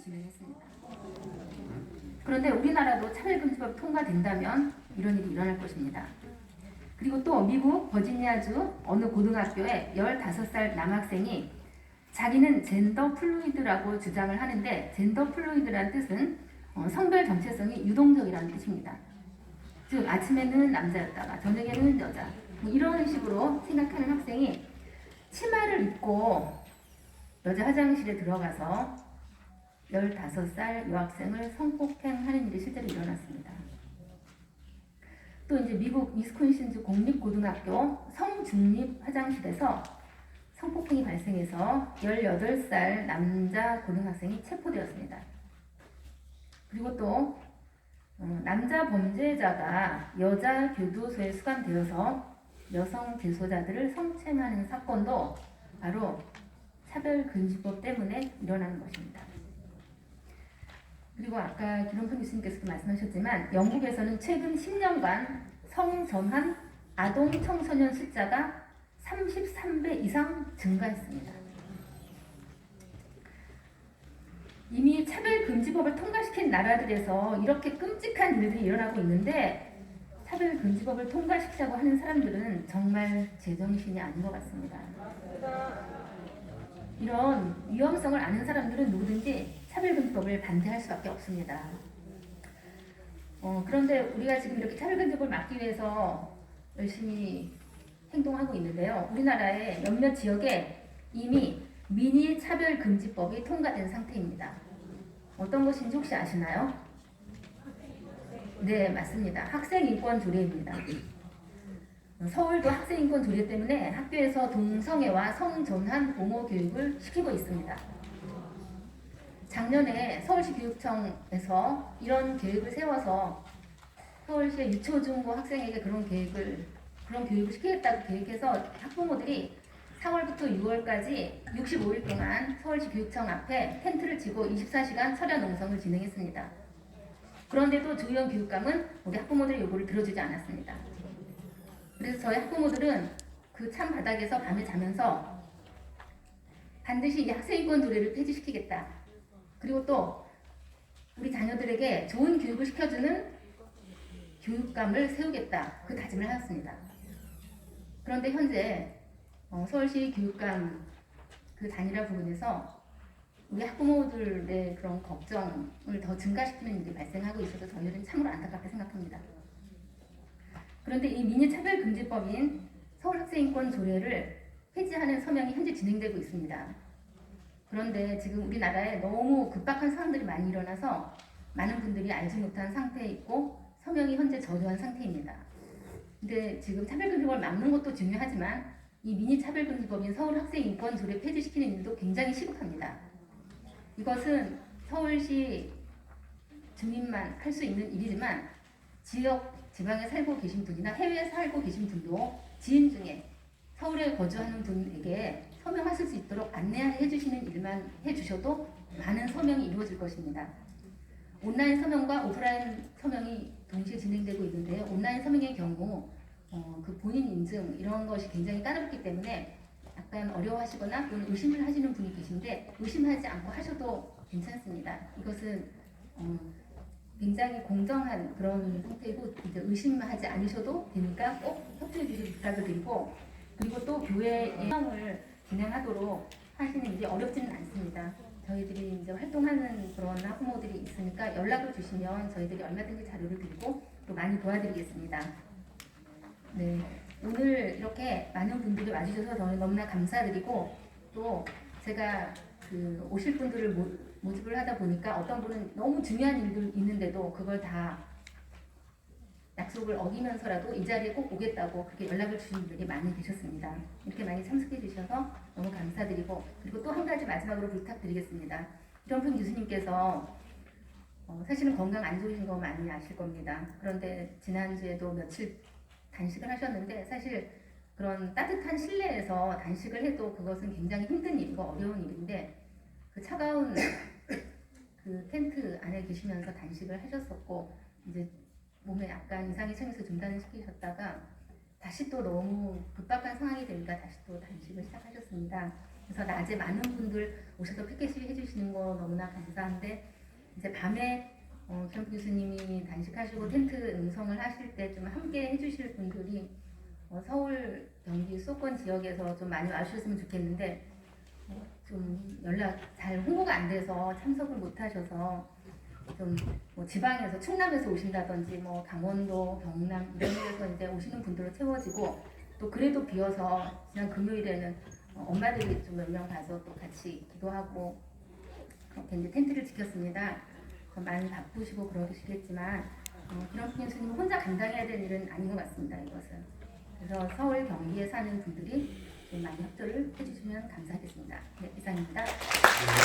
진행했습니다. 그런데 우리나라도 차별금지법이 통과된다면 이런 일이 일어날 것입니다. 그리고 또 미국 버지니아주 어느 고등학교에 15살 남학생이 자기는 젠더 플루이드라고 주장을 하는데, 젠더 플루이드라는 뜻은 성별 정체성이 유동적이라는 뜻입니다. 즉 아침에는 남자였다가 저녁에는 여자, 뭐 이런 식으로 생각하는 학생이 치마를 입고 여자 화장실에 들어가서 15살 여학생을 성폭행하는 일이 실제로 일어났습니다. 또 이제 미국 위스콘신주 공립고등학교 성중립 화장실에서 성폭행이 발생해서 18살 남자 고등학생이 체포되었습니다. 그리고 또 남자 범죄자가 여자 교도소에 수감되어서 여성 재소자들을 성추행하는 사건도 바로 차별금지법 때문에 일어나는 것입니다. 그리고 아까 기ром평 교수님께서도 말씀하셨지만 영국에서는 최근 10년간 성전환 아동 청소년 숫자가 33배 이상 증가했습니다. 이미 차별금지법을 통과시킨 나라들에서 이렇게 끔찍한 일들이 일어나고 있는데 차별금지법을 통과시키자고 하는 사람들은 정말 제정신이 아닌 것 같습니다. 이런 위험성을 아는 사람들은 누구든지 차별금지법을 반대할 수밖에 없습니다. 그런데 우리가 지금 이렇게 차별금지법을 막기 위해서 열심히 행동하고 있는데요. 우리나라의 몇몇 지역에 이미 미니 차별금지법이 통과된 상태입니다. 어떤 것인지 혹시 아시나요? 네, 맞습니다. 학생인권조례입니다. 서울도 학생인권조례 때문에 학교에서 동성애와 성전환 보호 교육을 시키고 있습니다. 작년에 서울시 교육청에서 이런 계획을 세워서 서울시의 유초중고 학생에게 그런 교육을 시키겠다고 계획해서 학부모들이 4월부터 6월까지 65일 동안 서울시 교육청 앞에 텐트를 치고 24시간 철야 농성을 진행했습니다. 그런데도 조희연 교육감은 우리 학부모들의 요구를 들어주지 않았습니다. 그래서 저희 학부모들은 그 찬 바닥에서 밤에 자면서 반드시 이 학생인권 조례를 폐지시키겠다. 그리고 또 우리 자녀들에게 좋은 교육을 시켜주는 교육감을 세우겠다. 그 다짐을 하였습니다. 그런데 현재 서울시 교육감 그 단일화 부분에서 우리 학부모들의 그런 걱정을 더 증가시키는 일이 발생하고 있어서 저희들은 참으로 안타깝게 생각합니다. 그런데 이 미니 차별금지법인 서울학생인권 조례를 폐지하는 서명이 현재 진행되고 있습니다. 그런데 지금 우리나라에 너무 급박한 상황들이 많이 일어나서 많은 분들이 알지 못한 상태에 있고 서명이 현재 저조한 상태입니다. 근데 지금 차별금지법을 막는 것도 중요하지만 이 미니 차별금지법인 서울학생인권 조례 폐지시키는 일도 굉장히 시급합니다. 이것은 서울시 주민만 할 수 있는 일이지만 지방에 살고 계신 분이나 해외에 살고 계신 분도 지인 중에 서울에 거주하는 분에게 서명하실 수 있도록 안내해 주시는 일만 해주셔도 많은 서명이 이루어질 것입니다. 온라인 서명과 오프라인 서명이 동시에 진행되고 있는데요. 온라인 서명의 경우 그 본인 인증 이런 것이 굉장히 까다롭기 때문에 약간 어려워하시거나 또는 의심을 하시는 분이 계신데 의심하지 않고 하셔도 괜찮습니다. 이것은 굉장히 공정한 그런 상태이고 이제 의심하지 않으셔도 되니까 꼭 협조해 주시기 부탁을 드리고, 그리고 또 교회 행정을 진행하도록 하시는 일이 어렵지는 않습니다. 저희들이 이제 활동하는 그런 학부모들이 있으니까 연락을 주시면 저희들이 얼마든지 자료를 드리고 또 많이 도와드리겠습니다. 네, 오늘 이렇게 많은 분들이 와주셔서 저는 너무나 감사드리고, 또 제가 오실 분들을 모집을 하다 보니까 어떤 분은 너무 중요한 일들 있는데도 그걸 다 약속을 어기면서라도 이 자리에 꼭 오겠다고 그렇게 연락을 주신 분들이 많이 계셨습니다. 이렇게 많이 참석해 주셔서 너무 감사드리고, 그리고 또 한 가지 마지막으로 부탁드리겠습니다. 기ром평 교수님께서 사실은 건강 안 좋으신 거 많이 아실 겁니다. 그런데 지난주에도 며칠 단식을 하셨는데 사실 그런 따뜻한 실내에서 단식을 해도 그것은 굉장히 힘든 일이고 어려운 일인데 그 차가운 그 텐트 안에 계시면서 단식을 하셨었고 이제 몸에 약간 이상이 생겨서 중단을 시키셨다가 다시 또 너무 급박한 상황이 되니까 다시 또 단식을 시작하셨습니다. 그래서 낮에 많은 분들 오셔서 피켓이 해주시는 거 너무나 감사한데 이제 밤에 김 교수님이 단식하시고 텐트 음성을 하실 때 좀 함께 해주실 분들이 서울, 경기, 수도권 지역에서 좀 많이 와주셨으면 좋겠는데 좀 연락 잘 홍보가 안 돼서 참석을 못 하셔서 좀 뭐 지방에서 충남에서 오신다든지 뭐 강원도, 경남 이런 데서 이제 오시는 분들로 채워지고 또 그래도 비어서 지난 금요일에는 엄마들이 좀 몇 명 가서 또 같이 기도하고 그렇게 이제 텐트를 지켰습니다. 많이 바쁘시고 그러시겠지만 김영필 교수님 혼자 감당해야 될 일은 아닌 것 같습니다. 이것은. 그래서 서울, 경기에 사는 분들이 좀 많이 협조를 해주시면 감사하겠습니다. 네, 이상입니다.